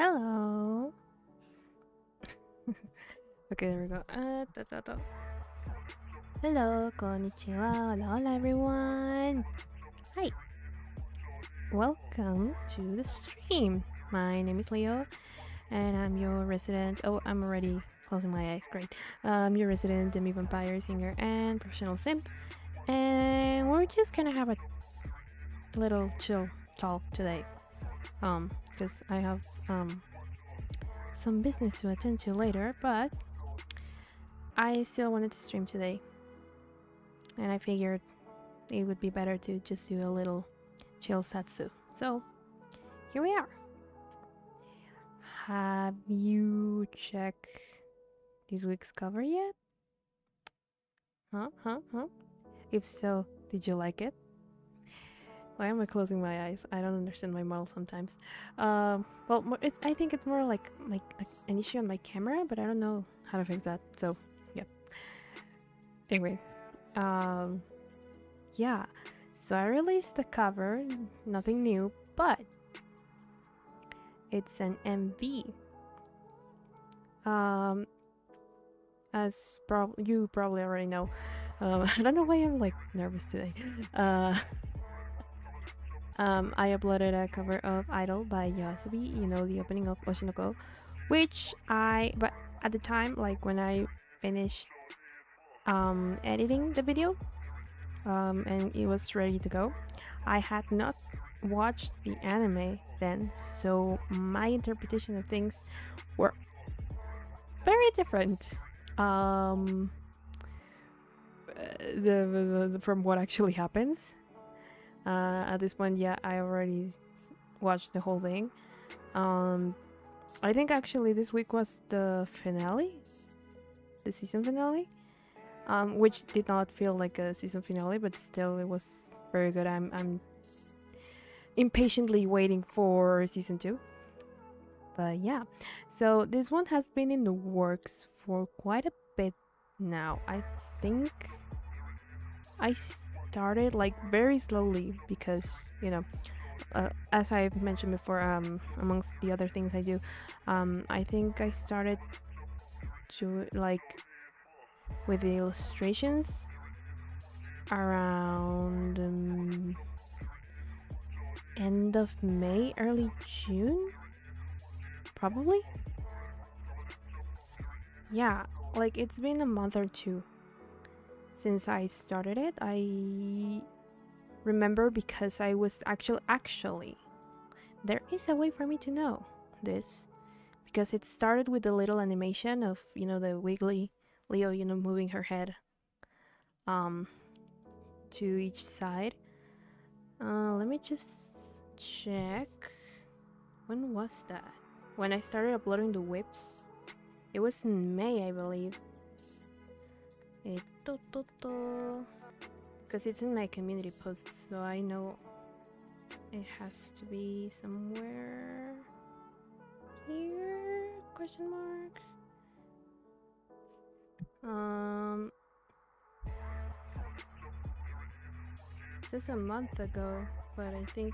Hello. Okay, there we go. Hello, konnichiwa, hola everyone. Hi. Welcome to the stream. My name is Leo, and I'm your resident. Oh, I'm already closing my eyes. Great. I'm your resident demi vampire singer and professional simp, and we're just gonna have a little chill talk today. Because I have some business to attend to later, but I still wanted to stream today, and I figured it would be better to just do a little chill Zatsu. So here we are. Have you checked this week's cover yet? Huh? If so, did you like it? Why am I closing my eyes? I don't understand my model sometimes. Well, I think it's more like an issue on my camera, but I don't know how to fix that. So, yeah. Anyway, yeah. So I released the cover, nothing new, but it's an MV. As you probably already know. I don't know why I'm like nervous today. I uploaded a cover of Idol by YOASOBI, you know, the opening of Oshinoko, but at the time, like when I finished editing the video, and it was ready to go, I had not watched the anime then, so my interpretation of things were very different from what actually happens. At this point, yeah, I already watched the whole thing. I think actually this week was the finale, the season finale, which did not feel like a season finale, but still it was very good. I'm impatiently waiting for season 2. But yeah, so this one has been in the works for quite a bit now. I think I started like very slowly because, you know, as I've mentioned before, amongst the other things I do, I think I started to like with the illustrations around end of May, early June, probably. Yeah, like it's been a month or two since I started it. I remember because I was actually there is a way for me to know this, because it started with the little animation of, you know, the wiggly Leo, you know, moving her head to each side. Let me just check. When was that? When I started uploading the whips? It was in May, I believe. Because it's in my community posts, so I know it has to be somewhere here? Question mark. This is a month ago, but I think,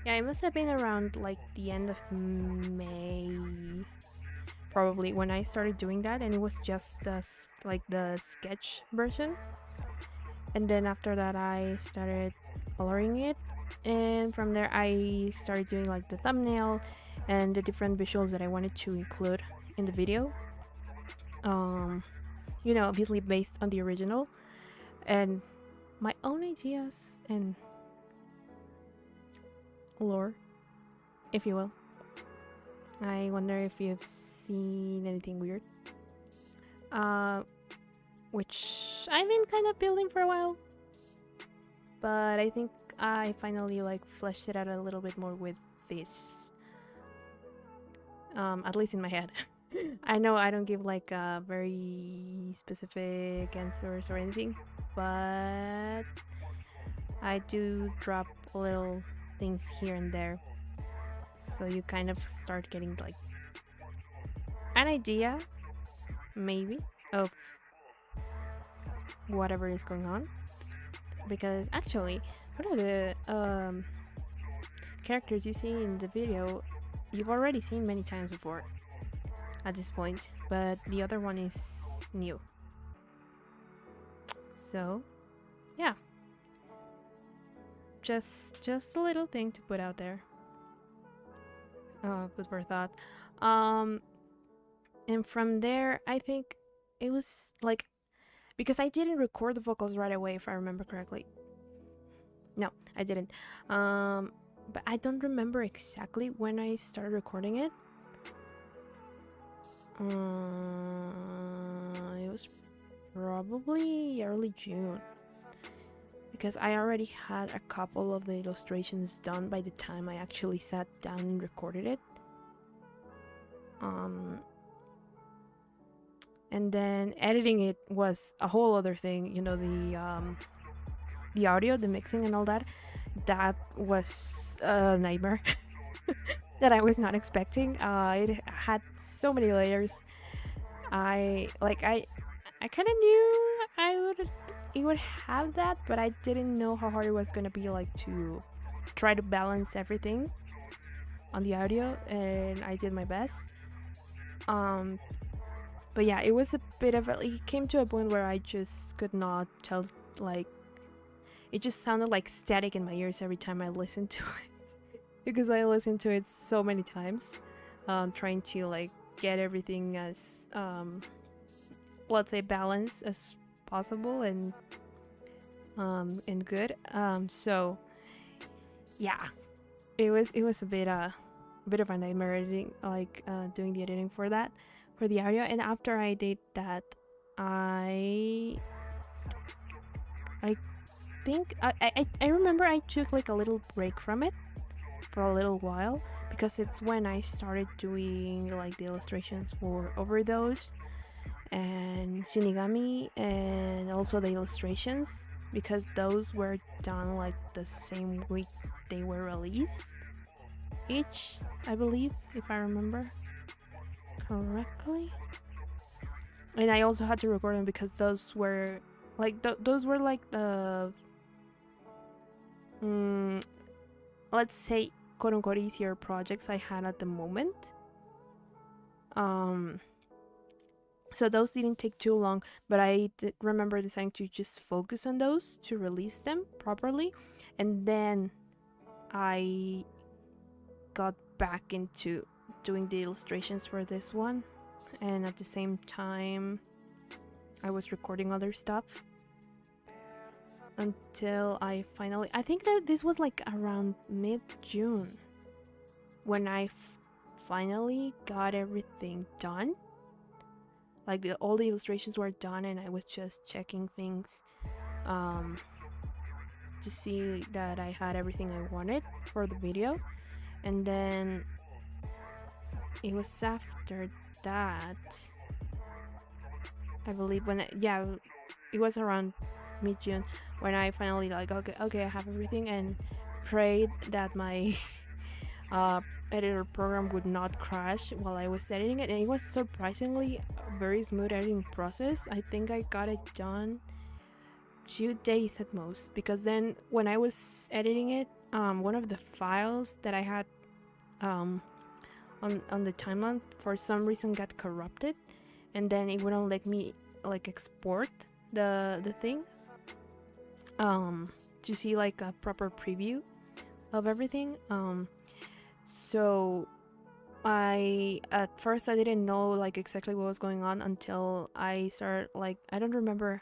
yeah, it must have been around like the end of May, probably, when I started doing that, and it was just like the sketch version. And then after that I started coloring it, and from there I started doing like the thumbnail and the different visuals that I wanted to include in the video, you know, obviously based on the original and my own ideas and lore, if you will. I wonder if you've seen anything weird, which I've been kind of building for a while, but I think I finally like fleshed it out a little bit more with this, at least in my head. I know I don't give like very specific answers or anything, but I do drop little things here and there, so you kind of start getting like an idea, maybe, of whatever is going on. Because actually, one of the characters you see in the video you've already seen many times before at this point, but the other one is new. So, yeah, just a little thing to put out there. Put for thought. Um, and from there, I think it was like, because I didn't record the vocals right away, if I remember correctly. No, I didn't. But I don't remember exactly when I started recording it. It was probably early June, because I already had a couple of the illustrations done by the time I actually sat down and recorded it. And then editing it was a whole other thing. You know, the audio, the mixing and all that. That was a nightmare that I was not expecting. It had so many layers. I kind of knew it would have that, but I didn't know how hard it was gonna be, like, to try to balance everything on the audio, and I did my best. But yeah, it was a bit of it came to a point where I just could not tell, like, it just sounded like static in my ears every time I listened to it because I listened to it so many times, trying to, like, get everything as let's say balanced as possible and good. So yeah, it was a bit of a nightmare editing, like, doing the editing for that, for the audio. And after I did that, I think I remember I took, like, a little break from it for a little while, because it's when I started doing, like, the illustrations for Overdose and Shinigami, and also the illustrations, because those were done, like, the same week they were released each, I believe, if I remember correctly. And I also had to record them because those were like those were like the let's say quote unquote easier projects I had at the moment. So those didn't take too long, but I remember deciding to just focus on those to release them properly, and then I got back into doing the illustrations for this one, and at the same time I was recording other stuff until I think that this was like around mid-June when I finally got everything done. Like, all the illustrations were done, and I was just checking things to see that I had everything I wanted for the video. And then it was after that, I believe, it was around mid-June when I finally, like, okay, I have everything, and prayed that my editor program would not crash while I was editing it. And it was surprisingly a very smooth editing process. I think I got it done 2 days at most, because then when I was editing it, one of the files that I had on the timeline for some reason got corrupted, and then it wouldn't let me, like, export the thing to see, like, a proper preview of everything. So at first I didn't know, like, exactly what was going on until I started, like, I don't remember,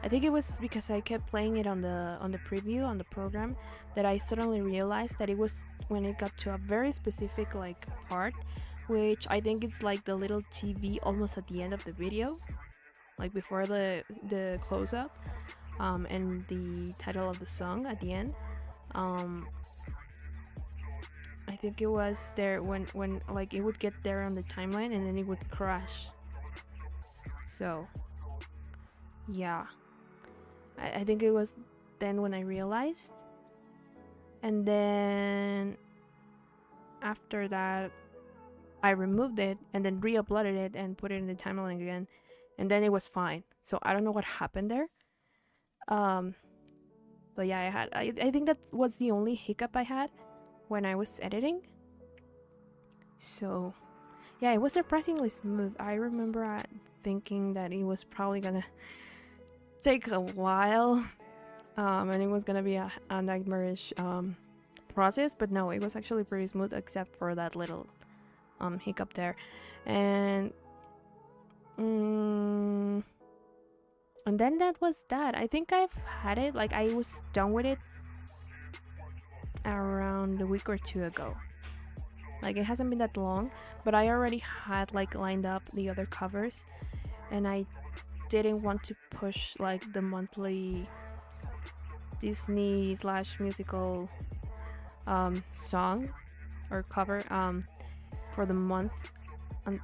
I think it was because I kept playing it on the preview on the program that I suddenly realized that it was when it got to a very specific, like, part, which I think it's like the little TV almost at the end of the video, like before the close-up, and the title of the song at the end. I think it was there when like it would get there on the timeline and then it would crash. So yeah, I think it was then when I realized. And then after that I removed it and then re-uploaded it and put it in the timeline again, and then it was fine. So I don't know what happened there. But yeah, I think that was the only hiccup I had when I was editing. So yeah, it was surprisingly smooth. I remember thinking that it was probably gonna take a while, and it was gonna be a nightmarish process, but no, it was actually pretty smooth except for that little hiccup there. And and then that was that. I think I've had it, like I was done with it around a week or two ago. Like it hasn't been that long, but I already had like lined up the other covers, and I didn't want to push like the monthly Disney / musical song or cover for the month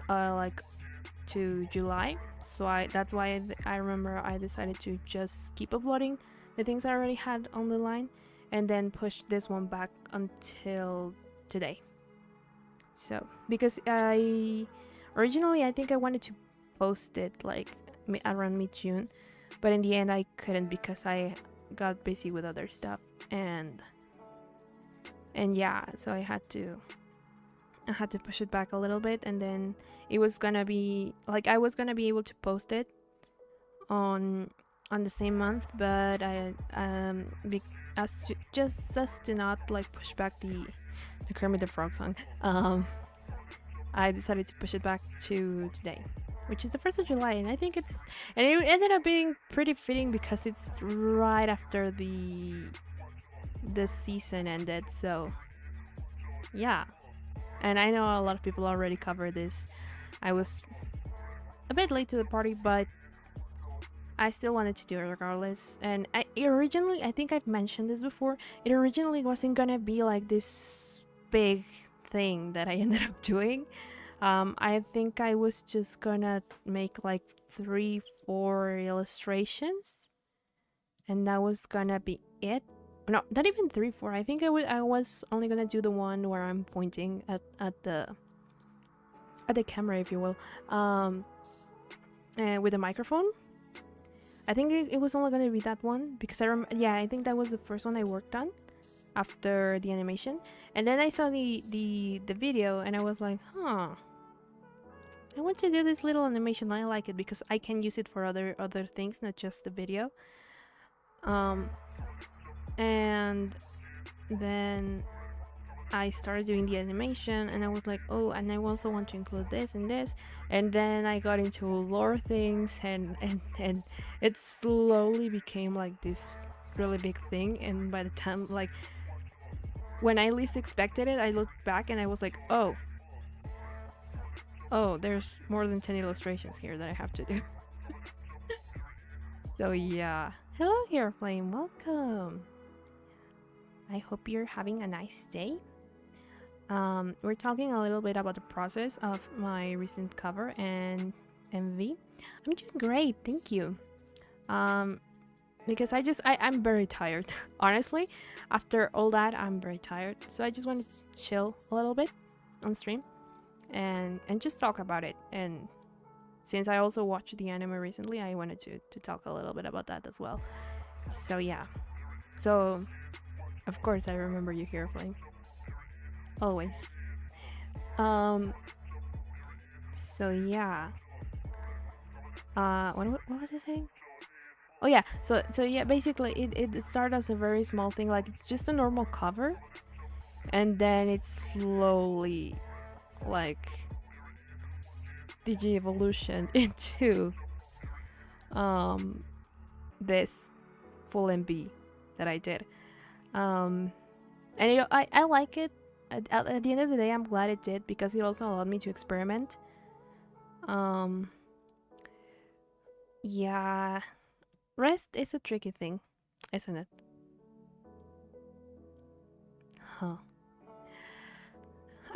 like to July. So that's why I remember I decided to just keep uploading the things I already had on the line, and then push this one back until today. So because originally I think I wanted to post it like around mid-June, but in the end I couldn't because I got busy with other stuff, and yeah, so I had to push it back a little bit, and then it was gonna be like I was gonna be able to post it on the same month, but I just to not like push back the Kermit the Frog song, I decided to push it back to today, which is the 1st of July, and I think it ended up being pretty fitting because it's right after the season ended. So yeah, and I know a lot of people already covered this. I was a bit late to the party, but I still wanted to do it regardless. And I think I've mentioned this before, it originally wasn't gonna be like this big thing that I ended up doing. I think I was just gonna make like 3-4 illustrations, and that was gonna be it. No, not even 3-4. I think I was only gonna do the one where I'm pointing at the camera, if you will, with the microphone. I think it was only gonna be that one because I think that was the first one I worked on after the animation, and then I saw the video and I was like, I want to do this little animation. I like it because I can use it for other things, not just the video. And then I started doing the animation, and I was like, oh, and I also want to include this and this, and then I got into lore things, and it slowly became like this really big thing. And by the time, like, when I least expected it, I looked back and I was like, oh, there's more than 10 illustrations here that I have to do. So yeah, hello here, Flame, welcome. I hope you're having a nice day. We're talking a little bit about the process of my recent cover and MV. I'm doing great, thank you. Because I'm very tired. Honestly, after all that, I'm very tired. So I just wanted to chill a little bit on stream and just talk about it. And since I also watched the anime recently, I wanted to talk a little bit about that as well. So yeah. So of course I remember you here, Flame. Always. So yeah. What was I saying? Oh yeah, so yeah, basically it started as a very small thing, like just a normal cover, and then it slowly like digi-evolution into this full MV that I did. And I like it. At the end of the day, I'm glad it did because it also allowed me to experiment. Yeah, rest is a tricky thing, isn't it? Huh.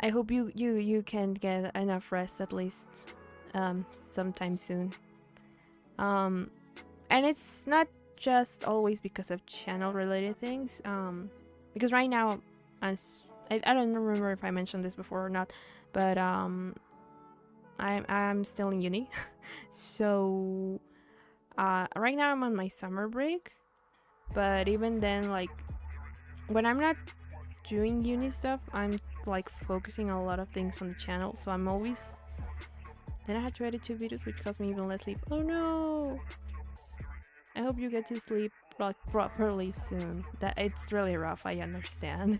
I hope you can get enough rest at least sometime soon. And it's not just always because of channel related things, because right now, as I don't remember if I mentioned this before or not, but I'm still in uni. So right now I'm on my summer break, but even then, like when I'm not doing uni stuff, I'm like focusing a lot of things on the channel, so I'm always. Then I had to edit 2 videos, which cost me even less sleep. Oh no! I hope you get to sleep like properly soon. That it's really rough, I understand.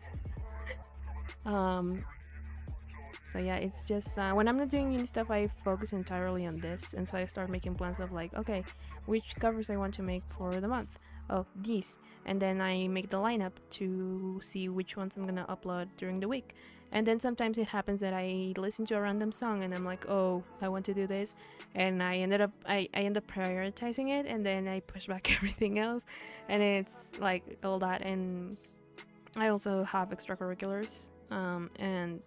So yeah, it's just when I'm not doing uni stuff, I focus entirely on this, and so I start making plans of like, okay, which covers I want to make for the month. Oh, these, and then I make the lineup to see which ones I'm gonna upload during the week. And then sometimes it happens that I listen to a random song and I'm like, oh, I want to do this, and I end up prioritizing it, and then I push back everything else, and it's like all that. And I also have extracurriculars, and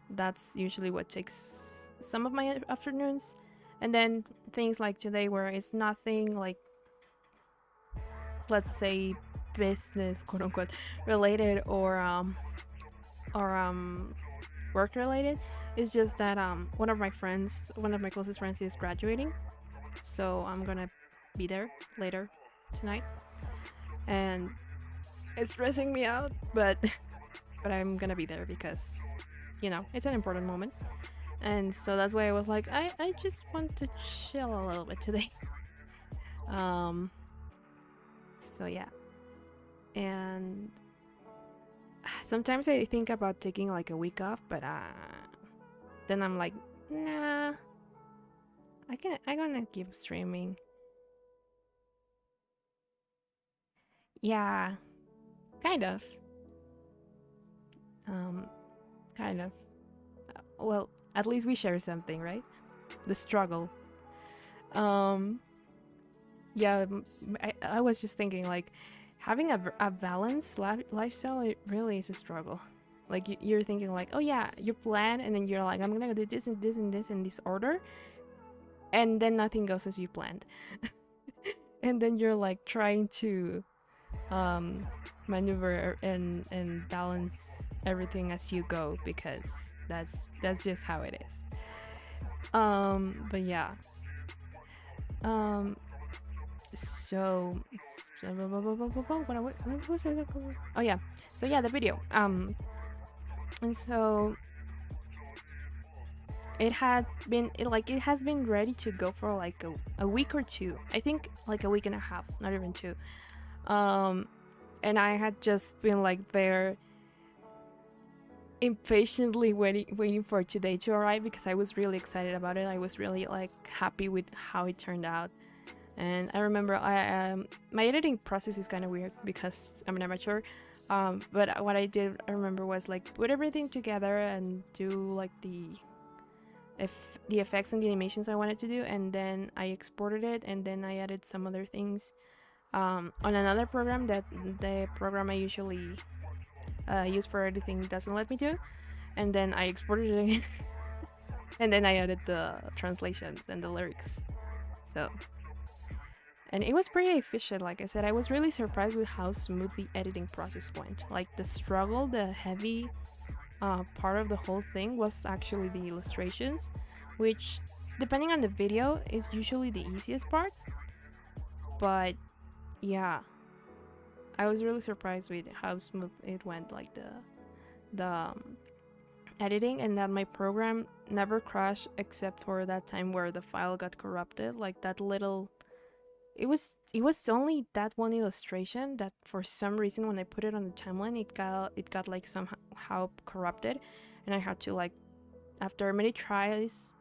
that's usually what takes some of my afternoons. And then things like today where it's nothing like, let's say, business quote unquote related or work related. It's just that one of my closest friends is graduating, so I'm gonna be there later tonight, and it's stressing me out, but I'm gonna be there because, you know, it's an important moment. And so that's why I was like, I just want to chill a little bit today. So yeah. And sometimes I think about taking like a week off, but then I'm like, nah, I'm gonna keep streaming. Yeah, kind of. Kind of. Well, at least we share something, right? The struggle. Yeah, I was just thinking, like, having a balanced lifestyle, it really is a struggle. Like, you're thinking like, oh yeah, you plan, and then you're like, I'm gonna do this and this and this in this order, and then nothing goes as you planned. And then you're like trying to maneuver and balance everything as you go, because that's just how it is. But yeah. So what was it? Oh yeah. So yeah, the video. And so it has been ready to go for like a week or two. I think like a week and a half, not even 2. And I had just been like there impatiently waiting for today to arrive, because I was really excited about it. I was really like happy with how it turned out. And I remember my editing process is kind of weird because I'm an amateur, but what I remember was like put everything together and do like the effects and the animations I wanted to do, and then I exported it, and then I added some other things on another program that the program I usually use for editing doesn't let me do, and then I exported it again. And then I added the translations and the lyrics. So, and it was pretty efficient. Like I said, I was really surprised with how smooth the editing process went. Like the struggle, the heavy part of the whole thing was actually the illustrations, which, depending on the video, is usually the easiest part. But yeah, I was really surprised with how smooth it went, like the editing, and that my program never crashed except for that time where the file got corrupted. Like that little, it was only that one illustration that for some reason when I put it on the timeline, it got like somehow corrupted, and I had to, like, after many tries,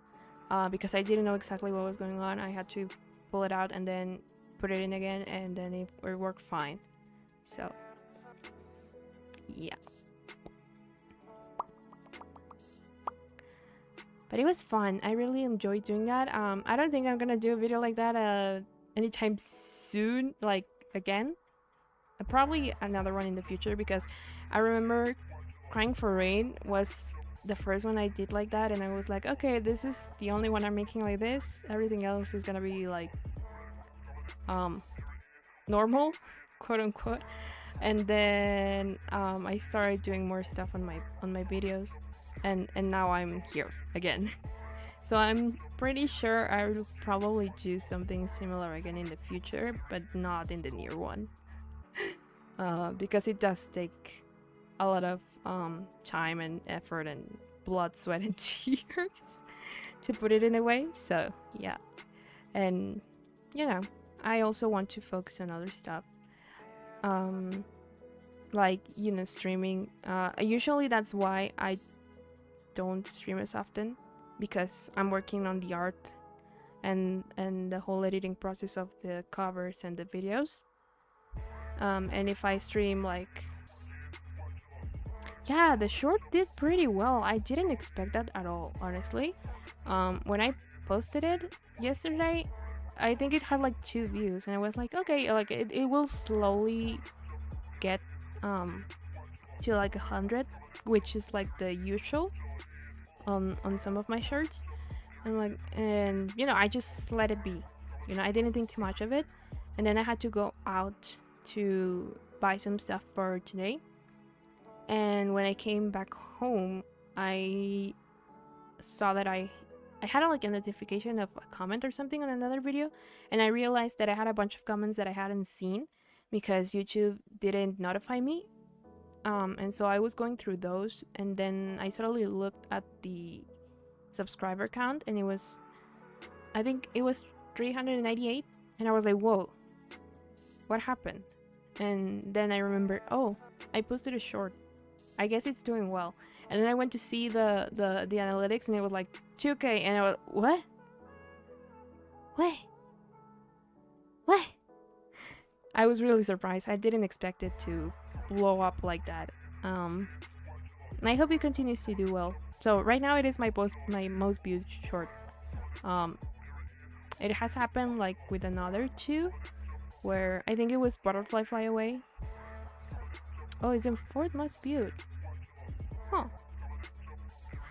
because I didn't know exactly what was going on, I had to pull it out and then put it in again, and then it worked fine. So yeah, but it was fun. I really enjoyed doing that. I don't think I'm gonna do a video like that anytime soon, like again. Probably another one in the future, because I remember Crying for Rain was the first one I did like that, and I was like, okay, this is the only one I'm making like this. Everything else is gonna be like normal, quote unquote. And then I started doing more stuff on my videos, and now I'm here again. So I'm pretty sure I will probably do something similar again in the future, but not in the near one. Because it does take a lot of time and effort and blood, sweat, and tears to put it in a way. So yeah, and you know, I also want to focus on other stuff, like streaming. Usually that's why I don't stream as often, because I'm working on the art and the whole editing process of the covers and the videos. And if I stream, like, yeah, the short did pretty well. I didn't expect that at all, honestly. When I posted it yesterday, I think it had like 2 views, and I was like, okay, like it will slowly get to like 100, which is like the usual on some of my shorts. And I just let it be. I didn't think too much of it, and then I had to go out to buy some stuff for today. And when I came back home, I saw that I had a notification of a comment or something on another video, and I realized that I had a bunch of comments that I hadn't seen because YouTube didn't notify me. And so I was going through those, and then I suddenly looked at the subscriber count, and I think it was 398, and I was like, whoa, what happened? And then I remembered, oh, I posted a short. I guess it's doing well. And then I went to see the analytics, and it was like 2K, and I was, what? I was really surprised. I didn't expect it to blow up like that. And I hope it continues to do well. So right now it is my most viewed short. It has happened like with another 2, where I think it was Butterfly Fly Away. Oh, it's in 4th most viewed. Huh.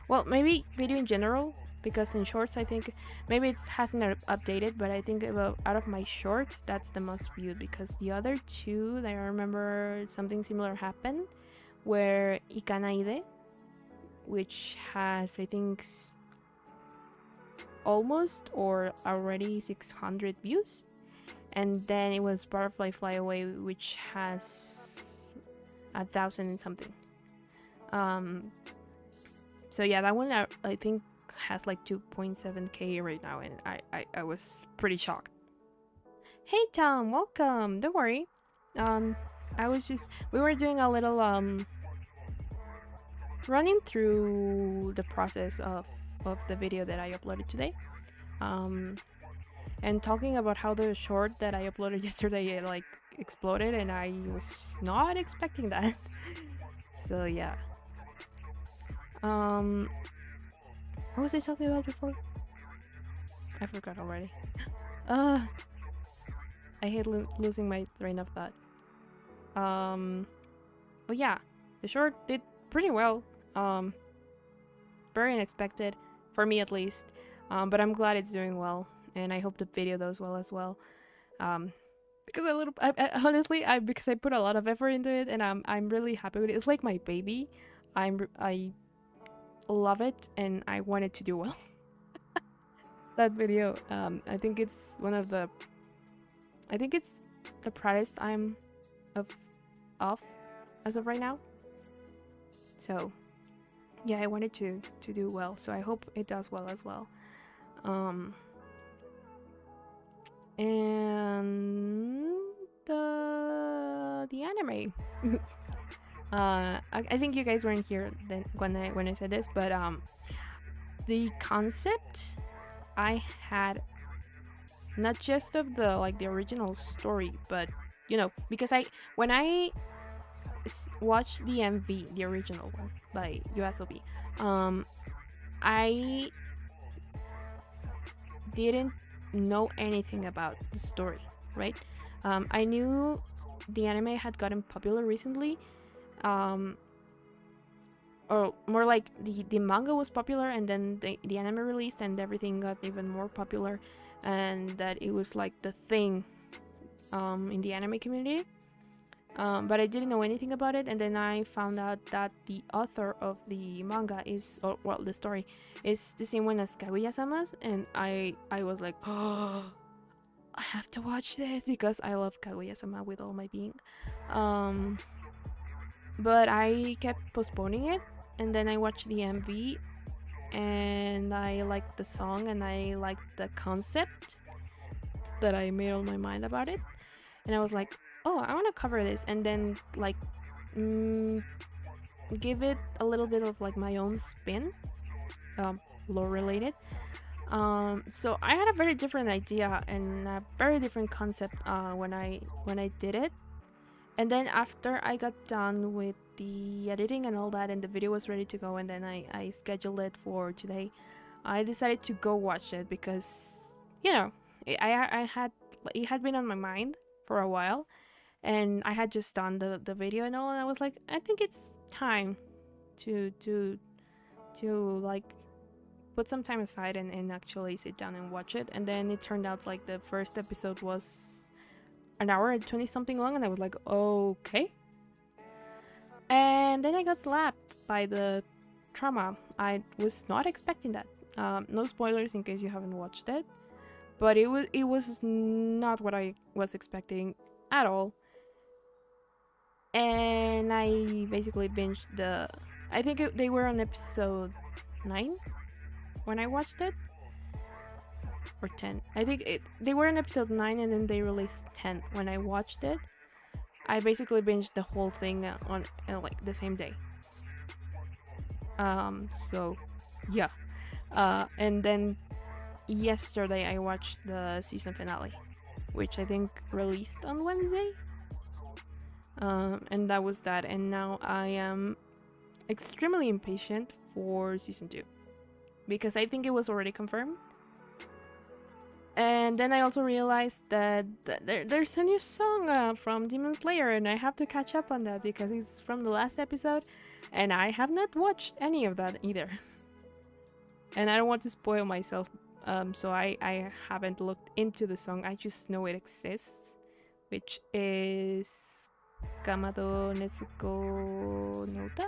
Well, maybe video in general, because in shorts I think maybe it hasn't updated, but I think out of my shorts that's the most viewed, because the other 2 that I remember something similar happened, where Ikanaide, which has I think almost or already 600 views, and then it was Butterfly Fly Away, which has 1,000 and something. So yeah, that one I think has like 2.7k right now, and I was pretty shocked. Hey Tom, welcome. Don't worry. We were doing a little running through the process of the video that I uploaded today, and talking about how the short that I uploaded yesterday like exploded, and I was not expecting that. So yeah. What was I talking about before? I forgot already. I hate losing my train of thought. But yeah, the short did pretty well. Very unexpected for me at least. But I'm glad it's doing well, and I hope the video does well as well. Because honestly, because I put a lot of effort into it, and I'm really happy with it. It's like my baby. I love it, and I want it to do well. That video, I think it's the proudest I'm of as of right now. So yeah, I wanted to do well, so I hope it does well as well. And the anime. I think you guys weren't here then when I said this, but the concept I had, not just of the original story, but because when I watched the MV, the original one by YOASOBI, I didn't know anything about the story, right? I knew the anime had gotten popular recently, or more like the manga was popular, and then the anime released and everything got even more popular, and that it was like the thing in the anime community. But I didn't know anything about it, and then I found out that the author of the manga the story is the same one as Kaguya-sama's, and I was like, oh, I have to watch this because I love Kaguya-sama with all my being. but I kept postponing it, and then I watched the MV, and I liked the song, and I liked the concept that I made on my mind about it, and I was like, oh, I want to cover this, and then like mm, give it a little bit of like my own spin, lore related. So I had a very different idea and a very different concept when I did it. And then after I got done with the editing and all that, and the video was ready to go, and then I scheduled it for today, I decided to go watch it because, you know, I had it had been on my mind for a while, and I had just done the video and all, and I was like, I think it's time to like put some time aside and actually sit down and watch it. And then it turned out like the first episode was an hour and 20 something long, and I was like, okay. And then I got slapped by the trauma. I was not expecting that. No spoilers in case you haven't watched it, but it was not what I was expecting at all. And I basically binged I think they were on episode 9 when I watched it, or 10. I think they were in episode 9, and then they released 10 when I watched it. I basically binged the whole thing on like the same day. So yeah. And then yesterday I watched the season finale, which I think released on Wednesday. And that was that. And now I am extremely impatient for season 2 because I think it was already confirmed. And then I also realized that there's a new song from Demon Slayer, and I have to catch up on that because it's from the last episode, and I have not watched any of that either. And I don't want to spoil myself, so I haven't looked into the song. I just know it exists, which is Kamado Nezuko Nouta.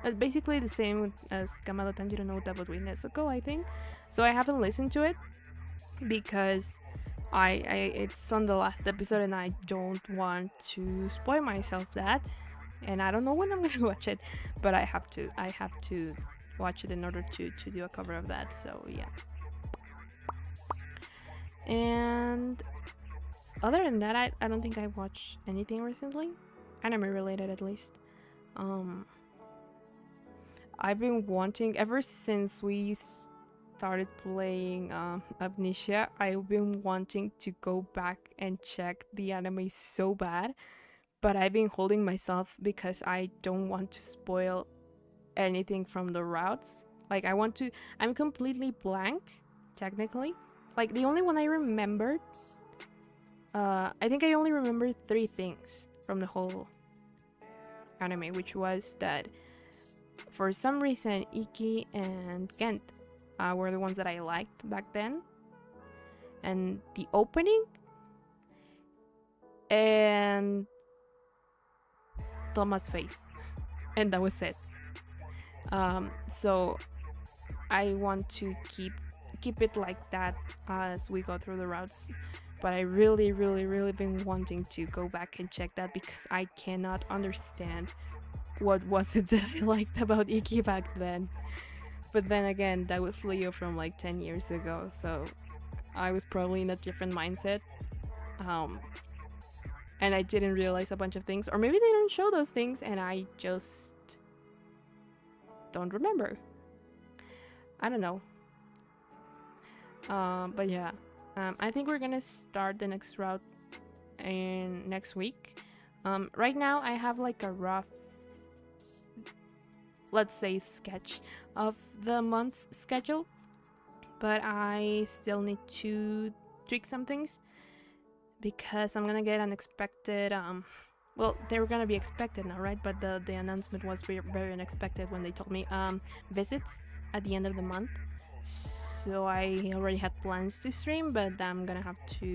It's basically the same as Kamado Tanjiro Nouta, but with Nezuko, I think. So I haven't listened to it because it's on the last episode, and I don't want to spoil myself that. And I don't know when I'm gonna watch it, but I have to watch it in order to do a cover of that. So yeah. And other than that, I don't think I've watched anything recently, anime related at least. I've been wanting, ever since we started playing Amnesia, I've been wanting to go back and check the anime so bad, but I've been holding myself because I don't want to spoil anything from the routes. Like I'm completely blank, technically. Like the only one I remembered, I think I only remembered 3 things from the whole anime, which was that for some reason Iki and Kent were the ones that I liked back then, and the opening, and Thomas' face, and that was it. So I want to keep it like that as we go through the routes, but I really been wanting to go back and check that because I cannot understand what was it that I liked about Iki back then. But then again, that was Leo from like 10 years ago, so I was probably in a different mindset. And I didn't realize a bunch of things, or maybe they don't show those things and I just don't remember. I don't know. But yeah, I think we're gonna start the next route in next week. Right now I have like a rough, let's say, sketch of the month's schedule, but I still need to tweak some things because I'm gonna get unexpected well, they were gonna be expected now, right? But the announcement was very unexpected when they told me visits at the end of the month. So I already had plans to stream, but I'm gonna have to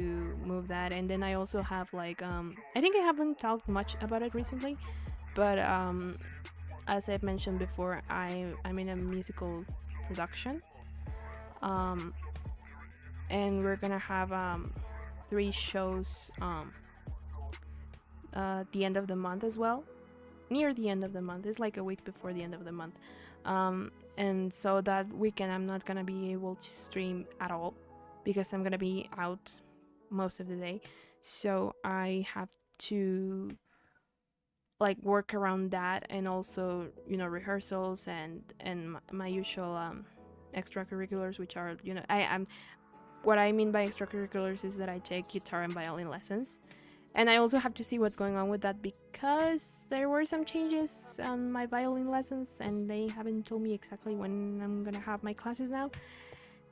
move that. And then I also have like I think I haven't talked much about it recently, but as I've mentioned before, I'm in a musical production, and we're gonna have 3 shows at the end of the month as well. near the end of the month. It's like a week before the end of the month. And so that weekend I'm not gonna be able to stream at all because I'm gonna be out most of the day. So I have to like work around that, and also, you know, rehearsals and my usual extracurriculars, which are, you know, I'm what I mean by extracurriculars is that I take guitar and violin lessons. And I also have to see what's going on with that because there were some changes on my violin lessons and they haven't told me exactly when I'm gonna have my classes now.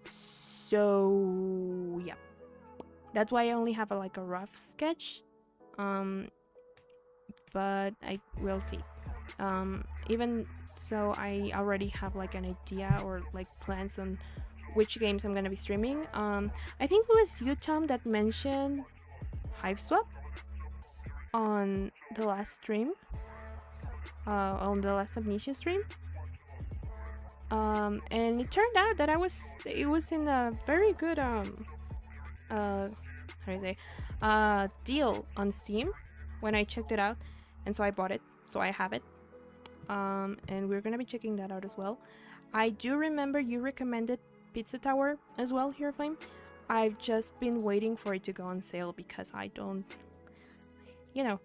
So yeah, that's why I only have like a rough sketch. But I will see. Even so, I already have like an idea or like plans on which games I'm gonna be streaming. I think it was you, Tom, that mentioned Hive Swap on the last stream, on the last Amnesia stream. And it turned out that it was in a very good how do you say, deal on Steam when I checked it out, and so I bought it, so I have it. And we're gonna be checking that out as well. I do remember you recommended Pizza Tower as well, Hero Flame. I've just been waiting for it to go on sale because I don't, you know,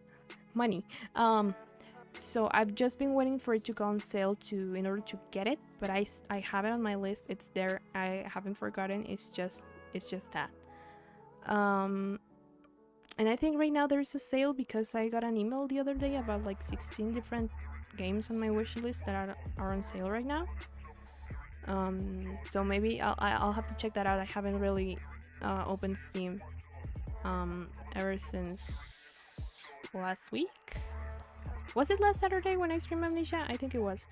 money. So I've just been waiting for it to go on sale in order to get it, but I have it on my list. It's there. I haven't forgotten. It's just that. And I think right now there's a sale because I got an email the other day about like 16 different games on my wish list that are on sale right now. So maybe I'll have to check that out. I haven't really opened Steam ever since last week. Was it last Saturday when I streamed Amnesia? I think it was.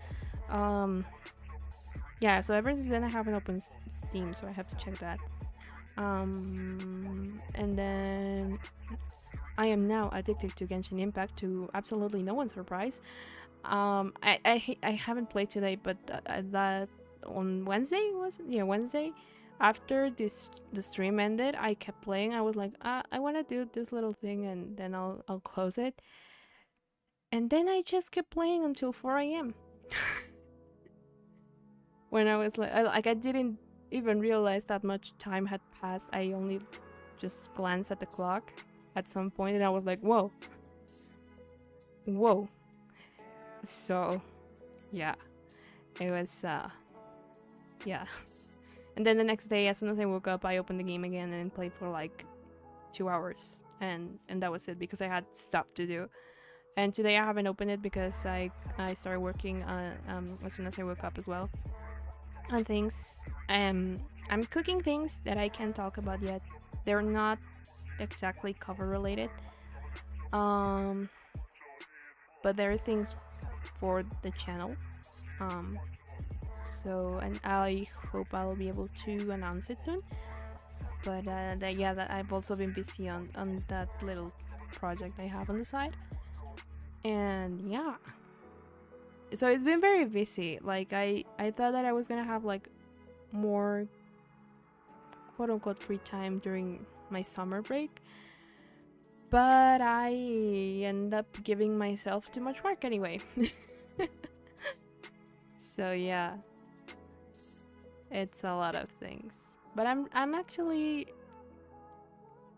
Yeah, so ever since then I haven't opened Steam, so I have to check that. And then I am now addicted to Genshin Impact, to absolutely no one's surprise. I haven't played today, but that on Wednesday, was it? Yeah, Wednesday. After the stream ended, I kept playing. I was like, I want to do this little thing, and then I'll close it. And then I just kept playing until 4 a.m. When I was like I didn't even realize that much time had passed. I only just glanced at the clock at some point, and I was like, whoa. So yeah, it was yeah. And then the next day, as soon as I woke up, I opened the game again and played for like 2 hours, and that was it because I had stuff to do. And today I haven't opened it because I started working as soon as I woke up as well on things. I'm cooking things that I can't talk about yet. They're not exactly cover related, but they're things for the channel. So, and I hope I'll be able to announce it soon. But that I've also been busy on that little project I have on the side. And yeah, so it's been very busy. Like I thought that I was gonna have like more quote-unquote free time during my summer break, but I end up giving myself too much work anyway. So yeah, it's a lot of things, but I'm actually,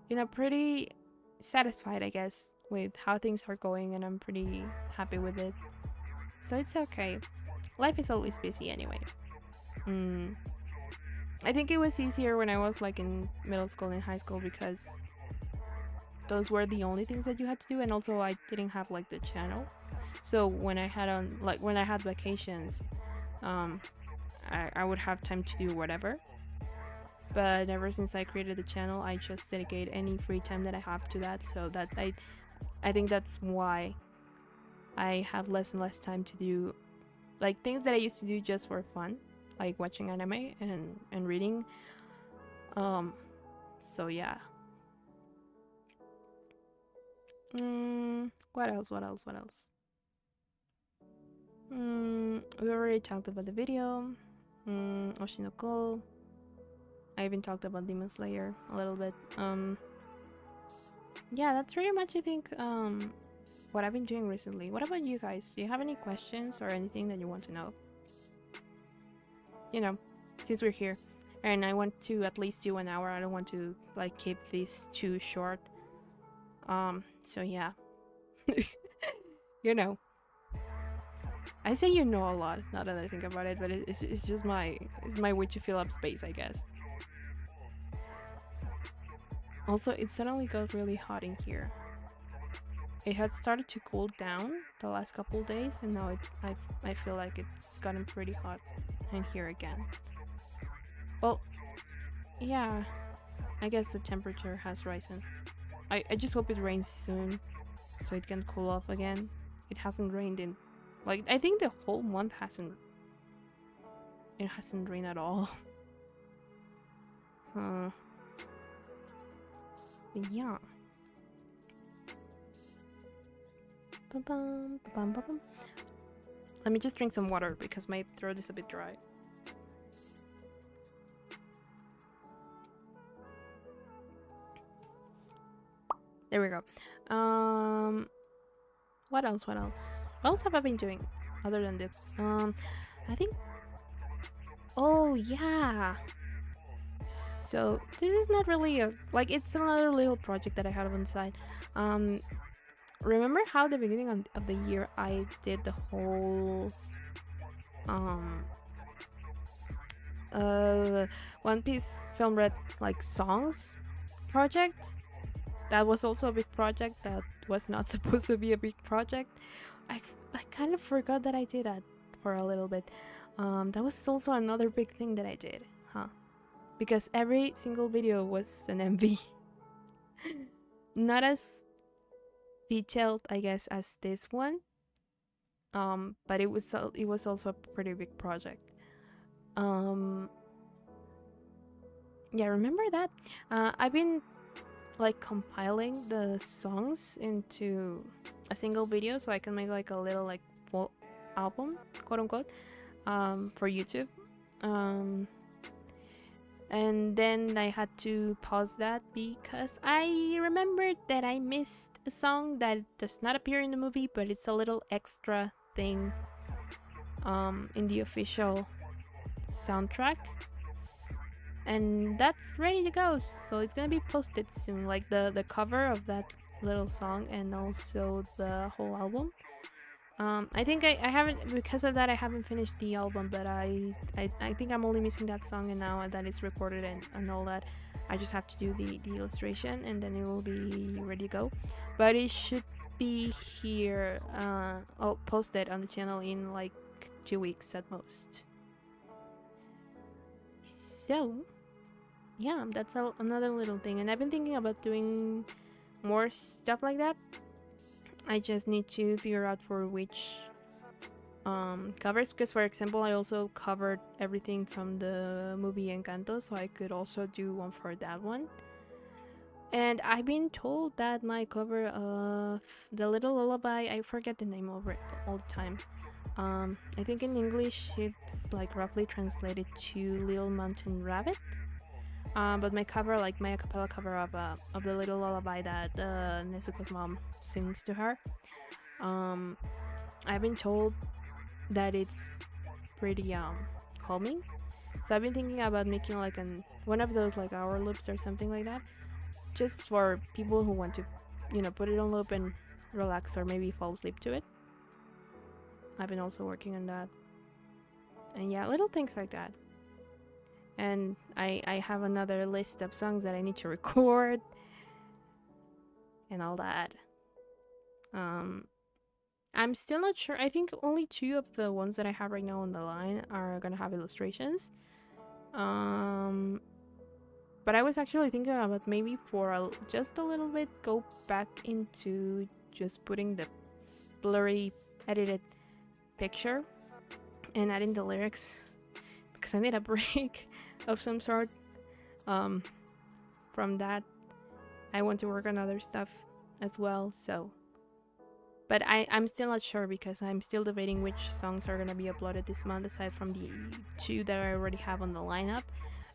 you know, pretty satisfied, I guess, with how things are going, and I'm pretty happy with it. So it's okay. Life is always busy anyway. I think it was easier when I was like in middle school and high school because those were the only things that you had to do, and also I didn't have like the channel. So when I had vacations, I would have time to do whatever. But ever since I created the channel, I just dedicate any free time that I have to that. So that I think that's why I have less and less time to do like things that I used to do just for fun, like watching anime and reading. So yeah. What else? We already talked about the video. Oshinoko. I even talked about Demon Slayer a little bit. Yeah, that's pretty much, I think, what I've been doing recently. What about you guys? Do you have any questions or anything that you want to know? You know, since we're here, and I want to at least do an hour. I don't want to like keep this too short. So yeah. You know, I say you know a lot now that I think about it, but it's just my way to fill up space, I guess. Also, it suddenly got really hot in here. It had started to cool down the last couple days, and now I feel like it's gotten pretty hot in here again. Well, yeah, I guess the temperature has risen. I just hope it rains soon so it can cool off again. It hasn't rained in, like, I think the whole month hasn't rained at all. Yeah. Let me just drink some water because my throat is a bit dry. There we go. What else? What else have I been doing other than this? I think. Oh yeah. So this is not really a like. It's another little project that I had on the side. Remember how the beginning of the year I did the whole One Piece Film Red like songs project? That was also a big project that was not supposed to be a big project. I kind of forgot that I did that for a little bit. That was also another big thing that I did, huh? Because every single video was an MV. Not as detailed, I guess, as this one. But it was also a pretty big project. Yeah, remember that? I've been like compiling the songs into a single video so I can make like a little like full album, quote unquote, for YouTube. And then I had to pause that because I remembered that I missed a song that does not appear in the movie, but it's a little extra thing in the official soundtrack. And that's ready to go, so it's gonna be posted soon, like the cover of that little song and also the whole album. I think I haven't, because of that I haven't finished the album, but I think I'm only missing that song, and now that it's recorded and all that, I just have to do the illustration and then it will be ready to go. But it should be here, I'll post it on the channel in like 2 weeks at most. So yeah, that's another little thing, and I've been thinking about doing more stuff like that. I just need to figure out for which covers, because for example I also covered everything from the movie Encanto, so I could also do one for that one. And I've been told that my cover of The Little Lullaby, I forget the name of it all the time, I think in English it's like roughly translated to Little Mountain Rabbit. But my cover, like my a cappella cover of The Little Lullaby that Nezuko's mom sings to her, I've been told that it's pretty calming. So I've been thinking about making like one of those like hour loops or something like that, just for people who want to, you know, put it on loop and relax or maybe fall asleep to it. I've been also working on that, and yeah, little things like that. And I have another list of songs that I need to record and all that. I'm still not sure. I think only 2 of the ones that I have right now on the line are gonna have illustrations. But I was actually thinking about maybe for just a little bit go back into just putting the blurry edited picture and adding the lyrics, because I need a break of some sort from that. I want to work on other stuff as well, so but I'm still not sure, because I'm still debating which songs are gonna be uploaded this month aside from the 2 that I already have on the lineup,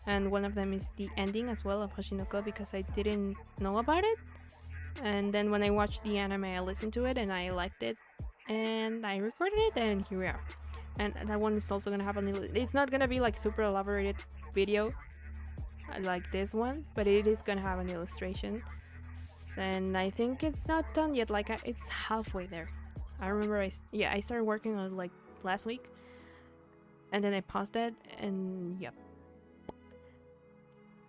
and one of them is the ending as well of Hoshinoko, because I didn't know about it, And then when I watched the anime, I listened to it and I liked it, and I recorded it, and here we are. And that one is also gonna have it's not gonna be like super elaborated video like this one, but it is gonna have an illustration. And I think it's not done yet. Like it's halfway there. I remember I started working on it like last week, and then I paused it, and yep.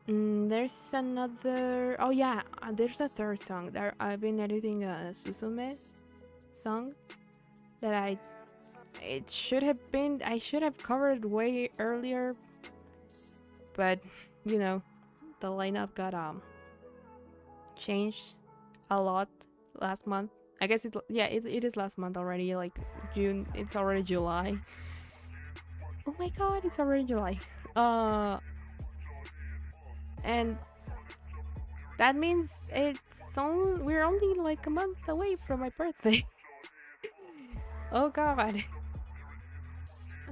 There's another. Oh yeah, there's a third song. I've been editing a Susume song that it should have been. I should have covered way earlier, but you know, the lineup got changed a lot last month. I guess it is last month already. Like June. It's already July. Oh my god, it's already July. And that means we're only like a month away from my birthday. Oh god.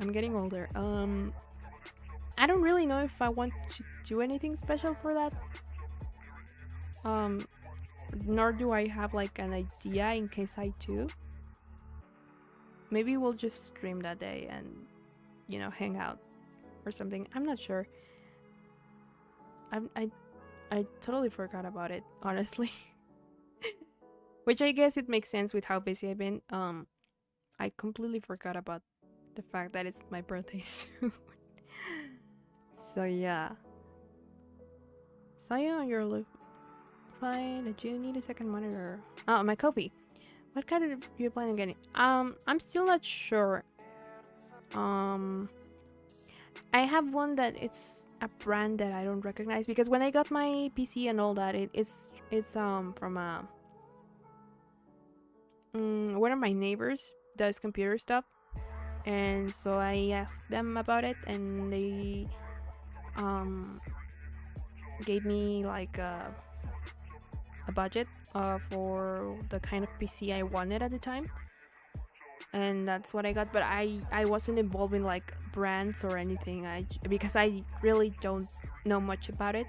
I'm getting older. I don't really know if I want to do anything special for that. Nor do I have like an idea in case I do. Maybe we'll just stream that day and, you know, hang out or something. I'm not sure. I totally forgot about it, honestly. Which I guess it makes sense with how busy I've been. I completely forgot about the fact that it's my birthday soon. So yeah. Saw you on your live fine. Did you need a second monitor? Oh, my coffee. What kind of you planning on getting? I'm still not sure. I have one that it's a brand that I don't recognize, because when I got my PC and all that, it's from one of my neighbors does computer stuff, and so I asked them about it, and they gave me like a budget for the kind of PC I wanted at the time, and that's what I got. But I wasn't involved in like brands or anything, because I really don't know much about it,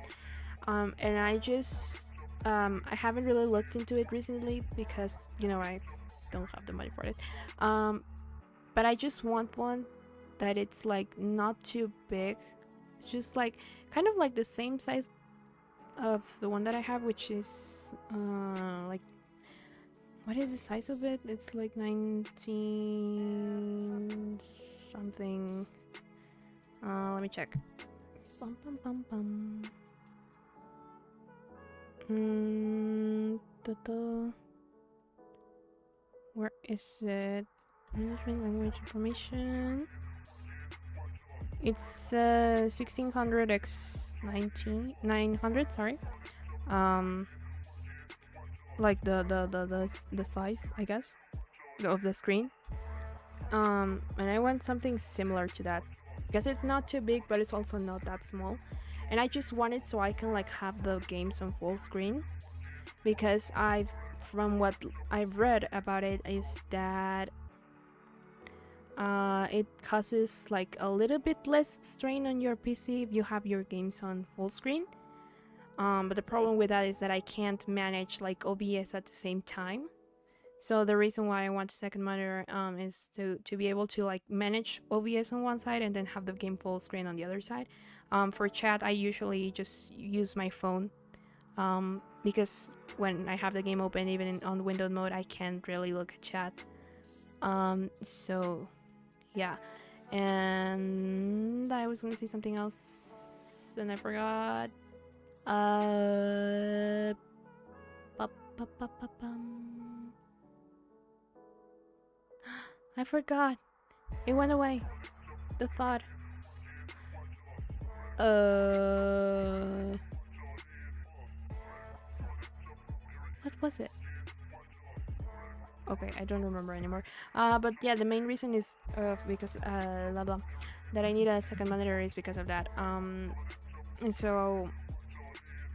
and I just I haven't really looked into it recently because, you know, I don't have the money for it, but I just want one that it's like not too big. It's just like kind of like the same size of the one that I have, which is like, what is the size of it? It's like 19 something. Let me check. Bum, bum, bum, bum. Where is it? Management language information. It's 1600 x 900. Sorry. Like the size, I guess, of the screen. And I want something similar to that, because it's not too big, but it's also not that small. And I just want it so I can like have the games on full screen, because from what I've read about it is that it causes like a little bit less strain on your PC if you have your games on full screen. But the problem with that is that I can't manage like OBS at the same time. So the reason why I want a second monitor is to be able to like manage OBS on one side and then have the game full screen on the other side. For chat, I usually just use my phone, because when I have the game open, even on window mode, I can't really look at chat. So yeah, and I was gonna say something else and I forgot. I forgot. It went away. The thought. What was it? Okay, I don't remember anymore. But yeah, the main reason is because blah blah, that I need a second monitor is because of that. And so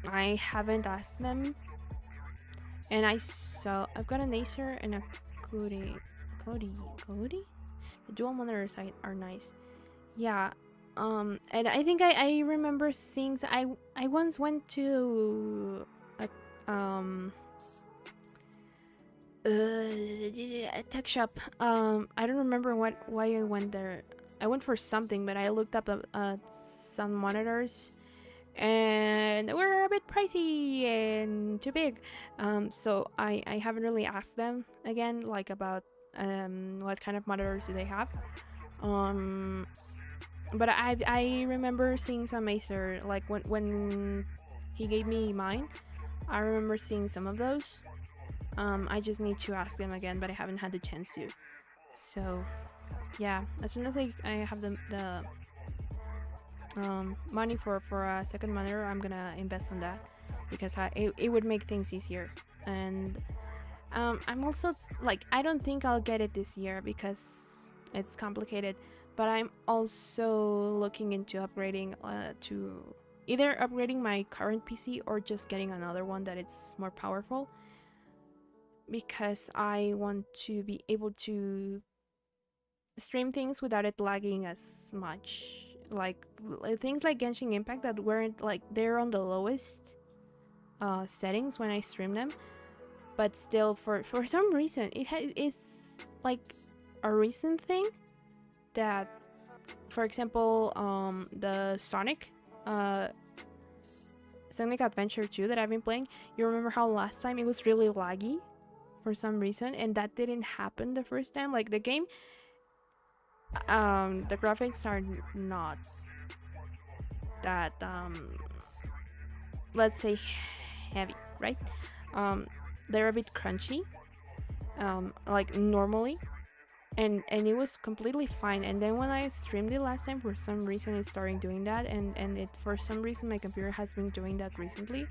I haven't asked them, and I've got an Acer and a Cody. The dual monitors are nice. Yeah. And I think I remember seeing. I once went to a Tech shop. I don't remember why I went there. I went for something, but I looked up some monitors, and they were a bit pricey and too big. So I haven't really asked them again, like about what kind of monitors do they have. But I remember seeing some Acer, like when he gave me mine. I remember seeing some of those. I just need to ask them again, but I haven't had the chance to. So yeah, as soon as I have the money for a second monitor, I'm gonna invest on that, because it would make things easier. And I'm also like, I don't think I'll get it this year because it's complicated, but I'm also looking into upgrading to either upgrading my current PC or just getting another one that it's more powerful, because I want to be able to stream things without it lagging as much. Like things like Genshin Impact that weren't like, they're on the lowest settings when I stream them, but still for some reason it's like a recent thing that, for example, the Sonic Adventure 2 that I've been playing, you remember how last time it was really laggy for some reason, and that didn't happen the first time. Like the game, the graphics are not that let's say heavy, right? They're a bit crunchy, like normally, and it was completely fine. And then when I streamed it last time, for some reason it started doing that, and it, for some reason, my computer has been doing that recently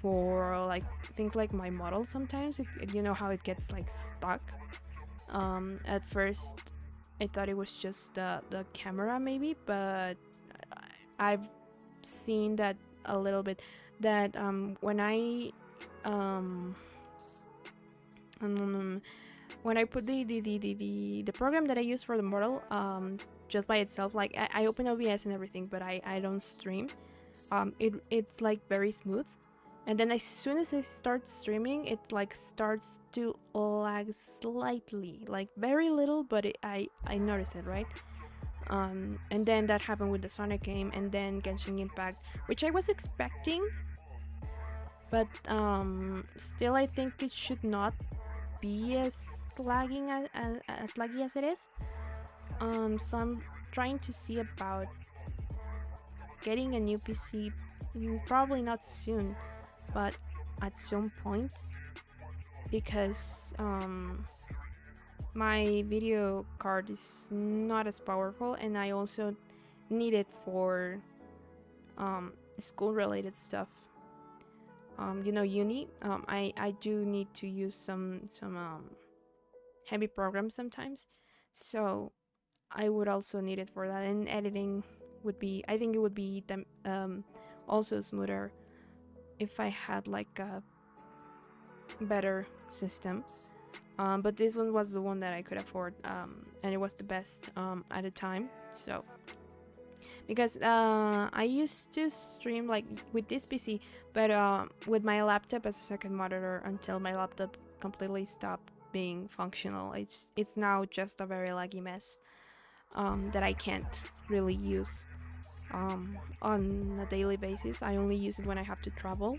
for like things like my model. Sometimes you know how it gets like stuck. At first I thought it was just the camera maybe, but I've seen that a little bit, that when I put the program that I use for the model just by itself, like I open OBS and everything, but I don't stream, it's like very smooth. And then as soon as I start streaming, it like starts to lag slightly, like very little, but I notice it, right? And then that happened with the Sonic game, and then Genshin Impact, which I was expecting, but still I think it should not be as laggy as it is. So I'm trying to see about getting a new PC, probably not soon, but at some point, because my video card is not as powerful, and I also need it for school related stuff. You know, uni, I do need to use some heavy programs sometimes, so I would also need it for that. And editing would be, I think it would be also smoother if I had like a better system. But this one was the one that I could afford, and it was the best at the time. So because I used to stream like with this PC, but with my laptop as a second monitor, until my laptop completely stopped being functional. It's now just a very laggy mess that I can't really use on a daily basis. I only use it when I have to travel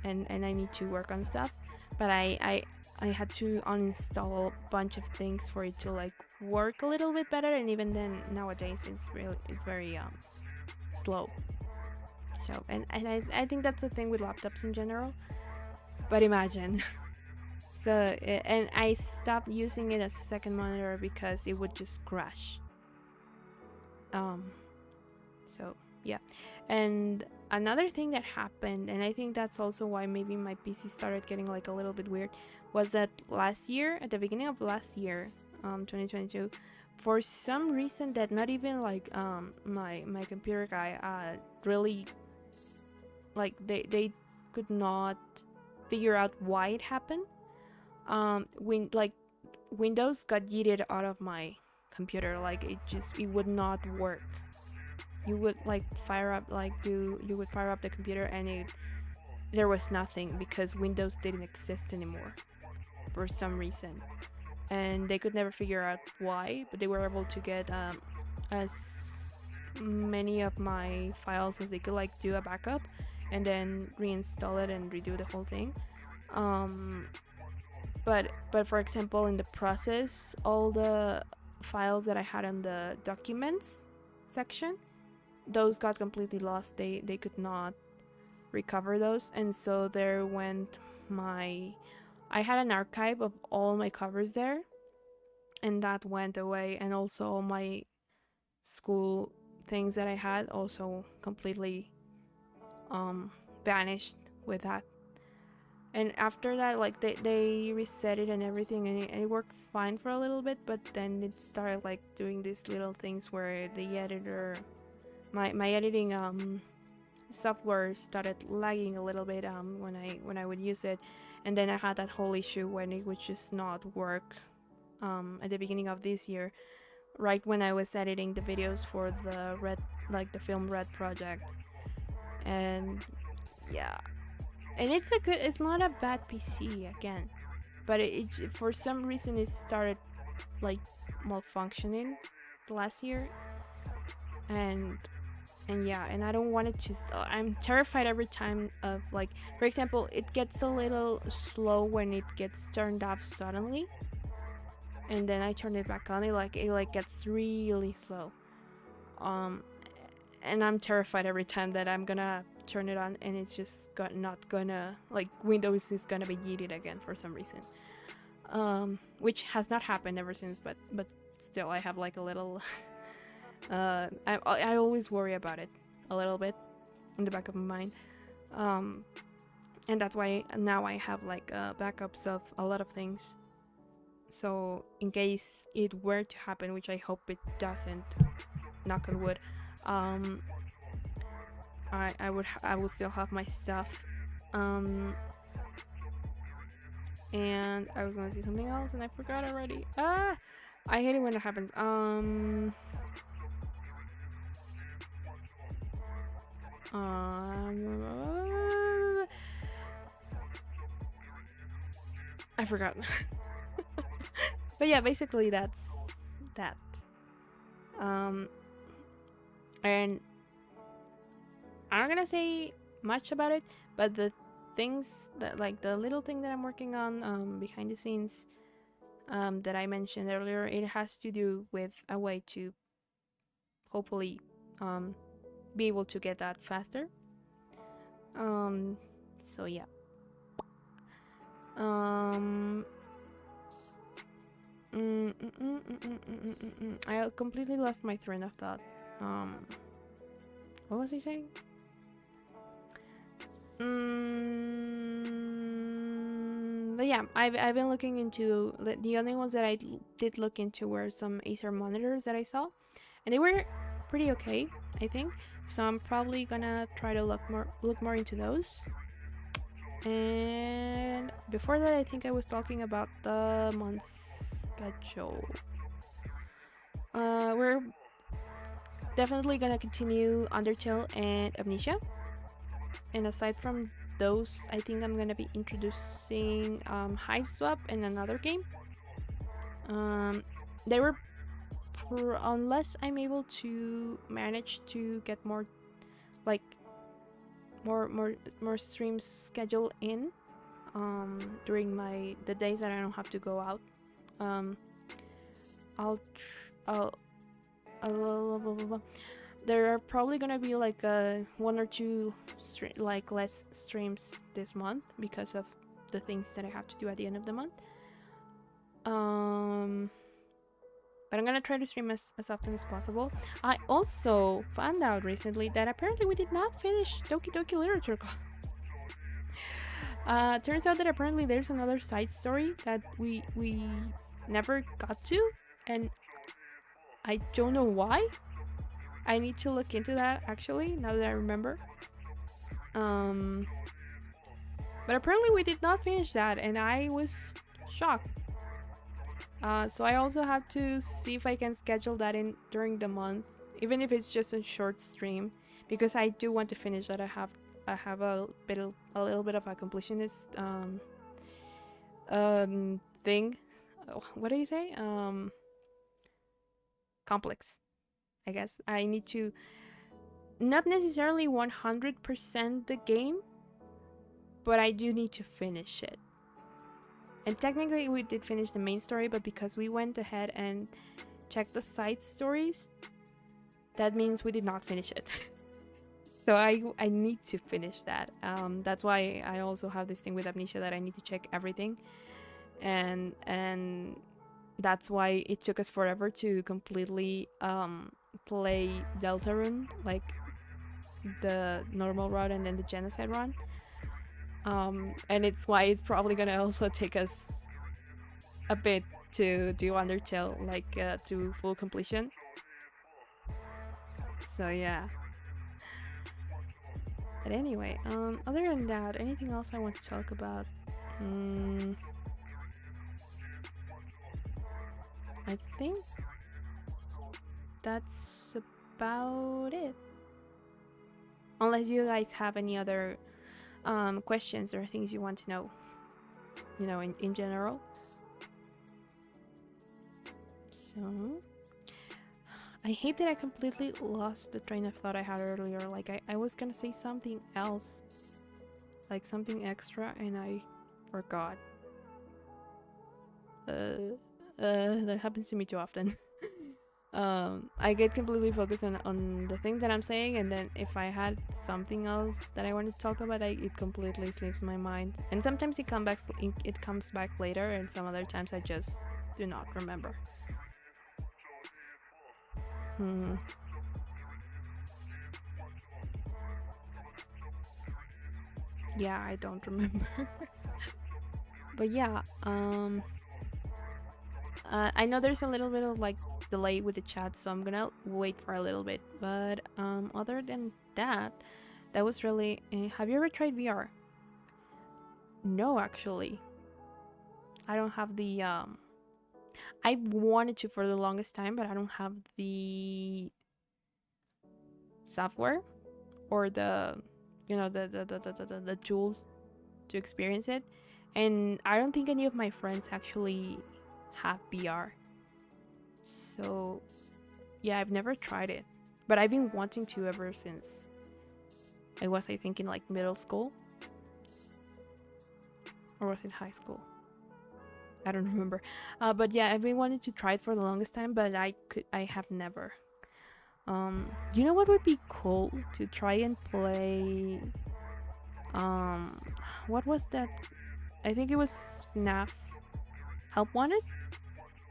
and I need to work on stuff. But I had to uninstall a bunch of things for it to like work a little bit better, and even then nowadays it's very slow. So and I think that's the thing with laptops in general. But imagine. So and I stopped using it as a second monitor because it would just crash. So yeah. And another thing that happened, and I think that's also why maybe my PC started getting like a little bit weird, was that last year, at the beginning of last year, 2022, for some reason that not even like my computer guy really, like they could not figure out why it happened. Windows got yeeted out of my computer. Like it would not work. You would like fire up, like you would fire up the computer, and there was nothing because Windows didn't exist anymore. for some reason, and they could never figure out why, but they were able to get as many of my files as they could, like do a backup and then reinstall it and redo the whole thing. But for example, in the process, all the files that I had on the documents section, those got completely lost. They could not recover those, and so there went I had an archive of all my covers there, and that went away, and also all my school things that I had also completely vanished with that. And after that, like they reset it and everything, and it worked fine for a little bit, but then it started like doing these little things where the editor, my editing software started lagging a little bit when I would use it, and then I had that whole issue when it would just not work at the beginning of this year, right when I was editing the videos for the Red, like the film Red project. And yeah, and it's not a bad PC again, but it for some reason it started like malfunctioning last year, and yeah, and I don't want it to. I'm terrified every time of, like, for example, it gets a little slow when it gets turned off suddenly, and then I turn it back on. It gets really slow. And I'm terrified every time that I'm gonna turn it on and it's just not gonna, like, Windows is gonna be yeeted again for some reason. Which has not happened ever since, but still I have like a little I always worry about it a little bit in the back of my mind. And that's why now I have like backups of a lot of things, so in case it were to happen, which I hope it doesn't, knock on wood, I would still have my stuff. And I was gonna say something else and I forgot already. I hate it when it happens. I forgot. But yeah, basically that's that. And I'm not gonna say much about it, but the things that, like, the little thing that I'm working on behind the scenes that I mentioned earlier, it has to do with a way to hopefully be able to get that faster. So yeah. I completely lost my train of thought. What was I saying? But yeah, I've been looking into the only ones that I did look into were some Acer monitors that I saw, and they were pretty okay, I think. So I'm probably gonna try to look more into those. And before that, I think I was talking about the month schedule. We're definitely gonna continue Undertale and Amnesia. And aside from those, I think I'm gonna be introducing Hive Swap and another game. They were unless I'm able to manage to get more, like, more streams scheduled in during the days that I don't have to go out. There are probably gonna be like one or two less streams this month because of the things that I have to do at the end of the month. But I'm gonna try to stream as often as possible. I also found out recently that apparently we did not finish Doki Doki Literature Club. Turns out that apparently there's another side story that we never got to, and I don't know why. I need to look into that, actually, now that I remember. But apparently we did not finish that, and I was shocked. So I also have to see if I can schedule that in during the month, even if it's just a short stream, because I do want to finish that. I have a little bit of a completionist thing. What do you say? Complex. I guess I need to not necessarily 100% the game, but I do need to finish it. And technically we did finish the main story, but because we went ahead and checked the side stories, that means we did not finish it. So I need to finish that. That's why I also have this thing with Amnesia that I need to check everything, and that's why it took us forever to completely play Deltarune, like the normal run and then the genocide run. And it's why it's probably gonna also take us a bit to do Undertale, like to full completion. So yeah. But anyway, other than that, anything else I want to talk about? I think that's about it. Unless you guys have any other questions or things you want to know, you know, in general. So I hate that I completely lost the train of thought I had earlier. Like I was gonna say something else, like something extra, and I forgot. That happens to me too often. I get completely focused on the thing that I'm saying, and then if I had something else that I wanted to talk about, it completely slips my mind. And sometimes it comes back later, and some other times I just do not remember. Yeah, I don't remember. But yeah, I know there's a little bit of like delay with the chat, so I'm gonna wait for a little bit. But other than that, that was really. Have you ever tried VR? No, actually, I don't have the. I wanted to for the longest time, but I don't have the software or the, you know, the tools to experience it, and I don't think any of my friends actually have VR. So yeah, I've never tried it, but I've been wanting to ever since I think in like middle school, or was it high school? I don't remember. But yeah, I've been wanting to try it for the longest time, but I have never. You know what would be cool to try and play? What was that? I think it was FNAF Help Wanted.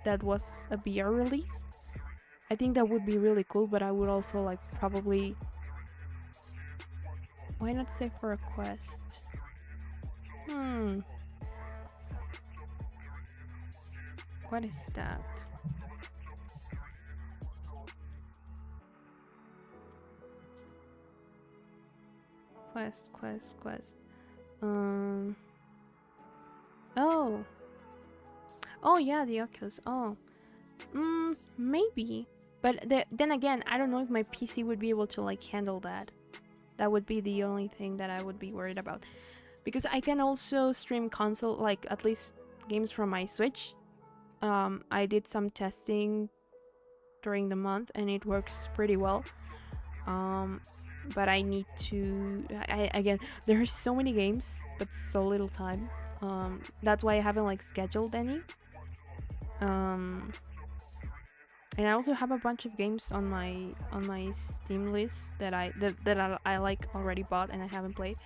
That was a VR release. I think that would be really cool, but I would also like probably. Why not say for a quest? What is that? Quest. Oh yeah, the Oculus. Oh. Maybe. But then again, I don't know if my PC would be able to like handle that. That would be the only thing that I would be worried about. Because I can also stream console, like at least games from my Switch. I did some testing during the month and it works pretty well. But I need to. Again, there are so many games, but so little time. That's why I haven't like scheduled any. And I also have a bunch of games on my Steam list that I like already bought and I haven't played.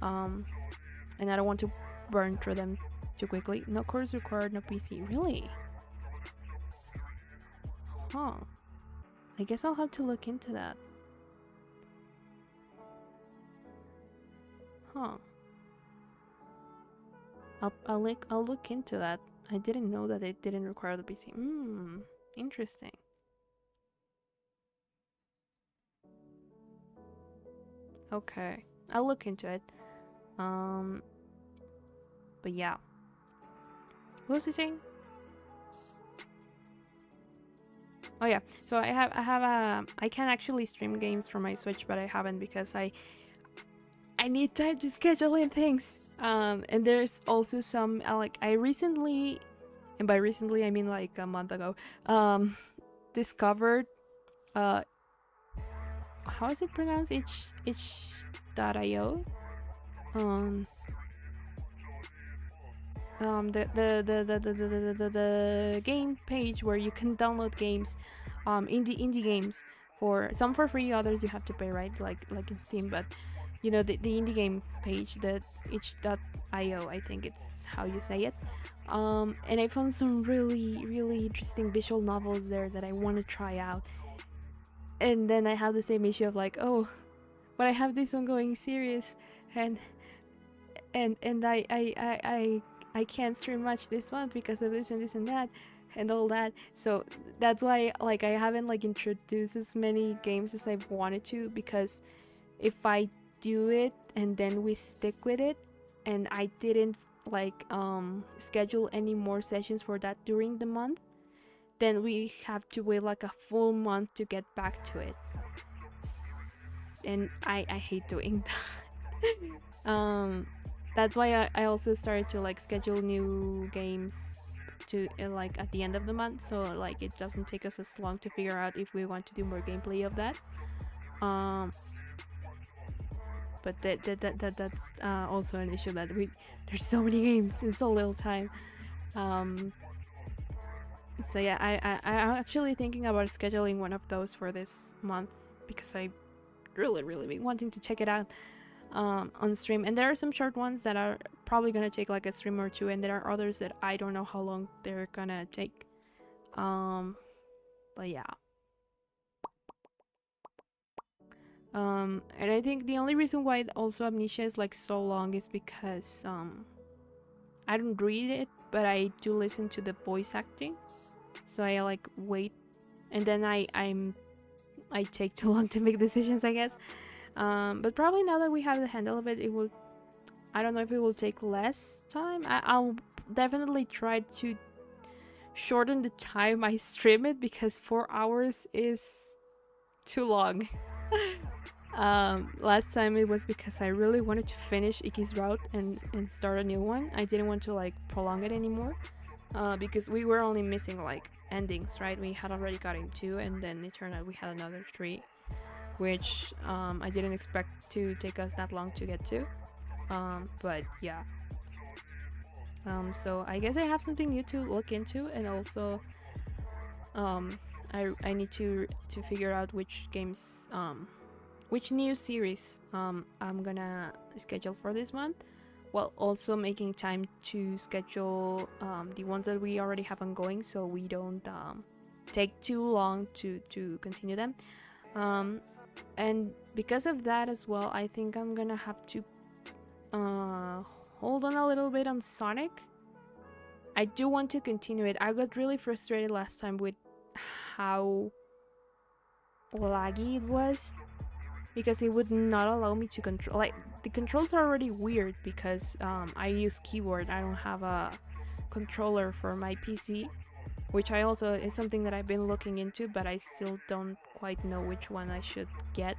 And I don't want to burn through them too quickly. No course required, no PC. Really? Huh. I guess I'll have to look into that. Huh. I'll look into that. I didn't know that it didn't require the PC. Interesting. Okay, I'll look into it. But yeah. What was he saying? Oh yeah. So I can actually stream games from my Switch, but I haven't because I need time to schedule in things. And there's also some like I recently, and by recently I mean like a month ago, discovered how is it pronounced? itch.io. Um, the game page where you can download games, indie games, for some for free, others you have to pay, right? Like in Steam, but you know the indie game page, the itch.io, I think it's how you say it. And I found some really interesting visual novels there that I want to try out. And then I have the same issue of like, oh, but I have this ongoing series, and I can't stream much this month because of this and this and that and all that. So that's why like I haven't like introduced as many games as I've wanted to, because if I do it and then we stick with it and I didn't like schedule any more sessions for that during the month, then we have to wait like a full month to get back to it. And I hate doing that. That's why I also started to like schedule new games to like at the end of the month, so like it doesn't take us as long to figure out if we want to do more gameplay of that. But that's also an issue, that there's so many games in so little time. So yeah, I'm actually thinking about scheduling one of those for this month, because I really been wanting to check it out on stream. And there are some short ones that are probably gonna take like a stream or two, and there are others that I don't know how long they're gonna take. But yeah. And I think the only reason why also Amnesia is like so long is because I don't read it, but I do listen to the voice acting. So I like wait, and then I take too long to make decisions, I guess. But probably now that we have the handle of it, it will, I don't know if it will take less time. I'll definitely try to shorten the time I stream it, because 4 hours is too long. Last time it was because I really wanted to finish Iki's route and start a new one. I didn't want to like prolong it anymore, because we were only missing like endings, right? We had already gotten 2, and then it turned out we had another 3, which I didn't expect to take us that long to get to. But yeah. So I guess I have something new to look into, and also I need to figure out which games, which new series I'm gonna schedule for this month, while also making time to schedule the ones that we already have ongoing, so we don't take too long to continue them. And because of that as well, I think I'm gonna have to hold on a little bit on Sonic. I do want to continue it. I got really frustrated last time with how laggy it was, because it would not allow me to control, like the controls are already weird because I use keyboard. I don't have a controller for my PC, which I also is something that I've been looking into, but I still don't quite know which one I should get,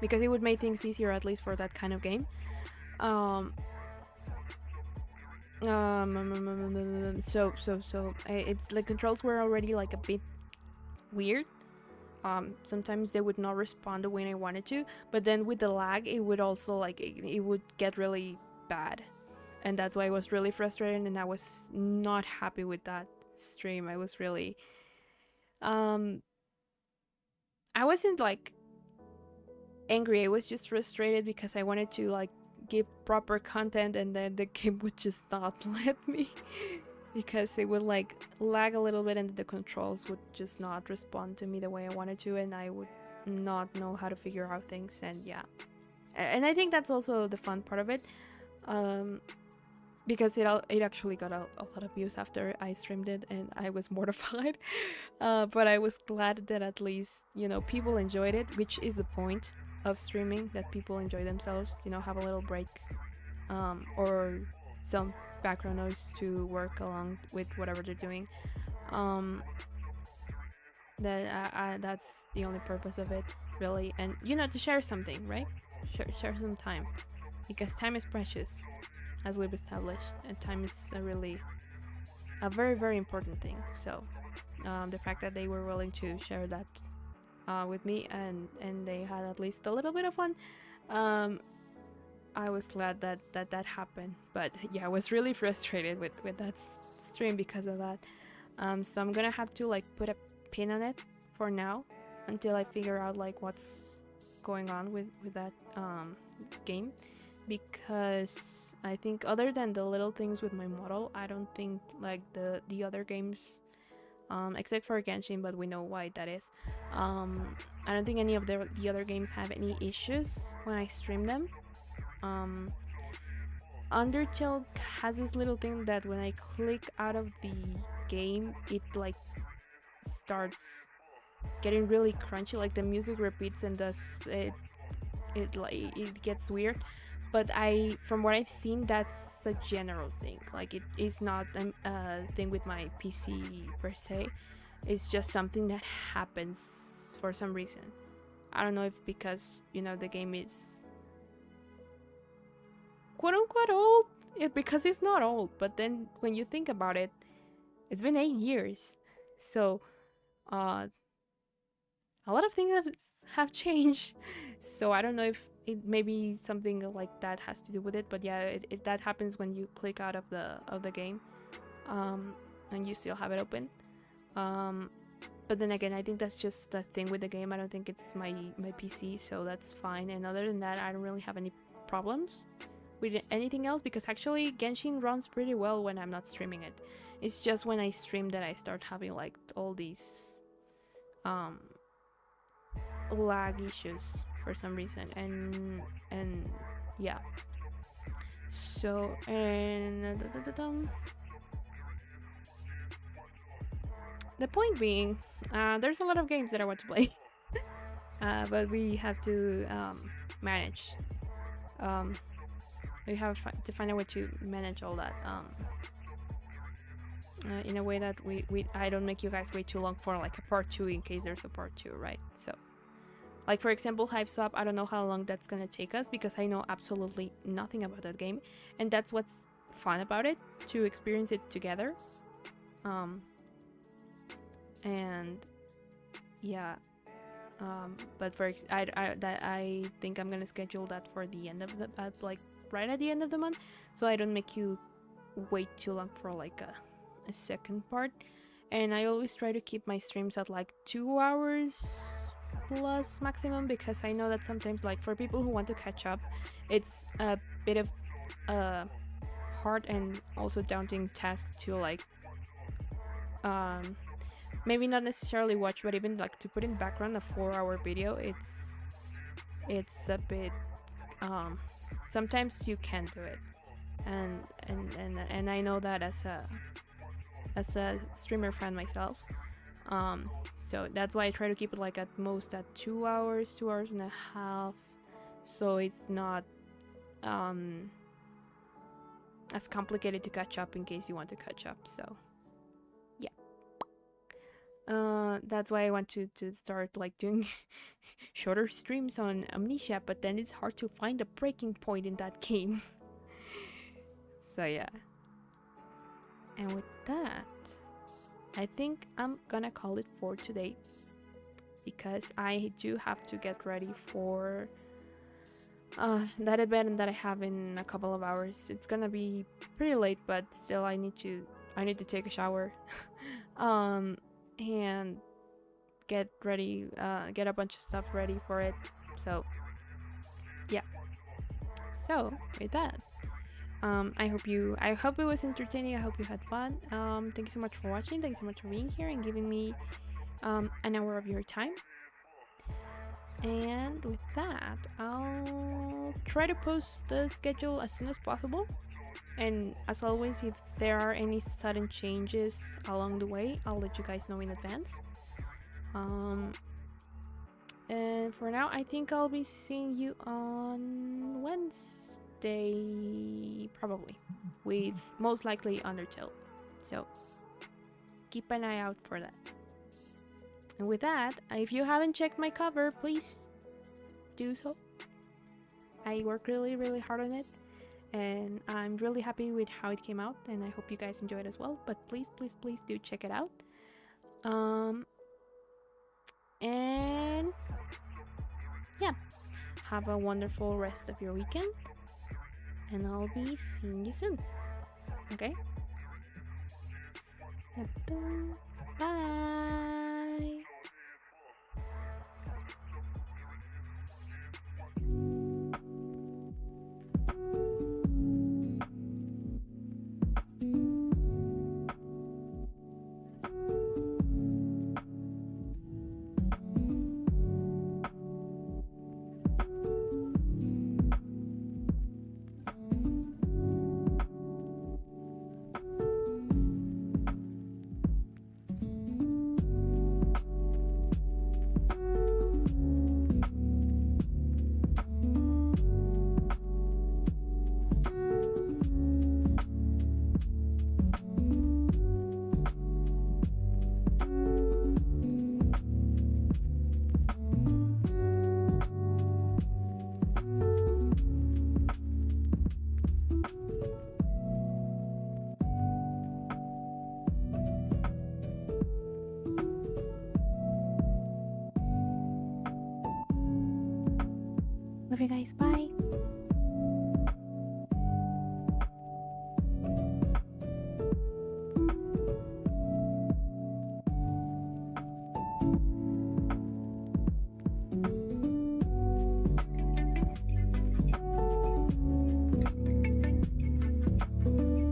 because it would make things easier, at least for that kind of game. So it's like controls were already like a bit weird. Sometimes they would not respond the way I wanted to, but then with the lag it would also like it would get really bad, and that's why I was really frustrated, and I was not happy with that stream. I was really I wasn't like angry, I was just frustrated because I wanted to like give proper content, and then the game would just not let me because it would like lag a little bit, and the controls would just not respond to me the way I wanted to, and I would not know how to figure out things. And yeah, and I think that's also the fun part of it, because it actually got a lot of views after I streamed it, and I was mortified. But I was glad that at least, you know, people enjoyed it, which is the point of streaming, that people enjoy themselves, you know, have a little break, or some background noise to work along with whatever they're doing. That's the only purpose of it, really. And you know, to share something, right? Share some time. because time is precious, as we've established, and time is a very, very important thing. So the fact that they were willing to share that with me, and they had at least a little bit of fun, I was glad that happened. But yeah, I was really frustrated with that stream because of that. So I'm gonna have to like put a pin on it for now until I figure out like what's going on with that game, because I think other than the little things with my model, I don't think like the other games, except for Genshin, but we know why that is. I don't think any of the other games have any issues when I stream them. Undertale has this little thing that when I click out of the game, it like starts getting really crunchy, like the music repeats and does it gets weird. But from what I've seen, that's a general thing. Like it is not a thing with my PC per se. It's just something that happens for some reason. I don't know if because, you know, the game is quote unquote old, because it's not old, but then when you think about it, it's been 8 years. So a lot of things have changed. So I don't know if it maybe something like that has to do with it, but yeah, that happens when you click out of the game, and you still have it open. But then again, I think that's just a thing with the game. I don't think it's my PC, so that's fine. And other than that, I don't really have any problems with anything else, because actually Genshin runs pretty well when I'm not streaming it. It's just when I stream that I start having like all these lag issues for some reason, and yeah. So and the point being, there's a lot of games that I want to play, but we have to manage. We have to find a way to manage all that in a way that I don't make you guys wait too long for like a part 2 in case there's a part 2, right? So like for example, Hive Swap, I don't know how long that's gonna take us because I know absolutely nothing about that game, and that's what's fun about it, to experience it together. And yeah, but I think I'm gonna schedule that for the end of the like right at the end of the month, so I don't make you wait too long for like a second part. And I always try to keep my streams at like 2 hours plus maximum, because I know that sometimes like for people who want to catch up, it's a bit of a hard and also daunting task to like maybe not necessarily watch, but even like to put in background a 4-hour video. It's a bit sometimes you can't do it, and I know that as a streamer fan myself. So that's why I try to keep it like at most at 2 hours, 2 hours and a half, so it's not as complicated to catch up in case you want to catch up. So yeah, that's why I want to start like doing shorter streams on Amnesia, but then it's hard to find a breaking point in that game. So yeah, and with that, I think I'm gonna call it for today, because I do have to get ready for that event that I have in a couple of hours. It's gonna be pretty late, but still I need to take a shower and get ready, get a bunch of stuff ready for it. So yeah, so with that, I hope it was entertaining. I hope you had fun. Thank you so much for watching. Thank you so much for being here and giving me an hour of your time. And with that, I'll try to post the schedule as soon as possible. And as always, if there are any sudden changes along the way, I'll let you guys know in advance. And for now, I think I'll be seeing you on Wednesday, probably, with most likely Undertale. So keep an eye out for that. And with that, if you haven't checked my cover, please do so. I worked really hard on it, and I'm really happy with how it came out, and I hope you guys enjoy it as well. But please do check it out. And yeah, have a wonderful rest of your weekend, and I'll be seeing you soon. Okay? Bye! Love you guys. Bye.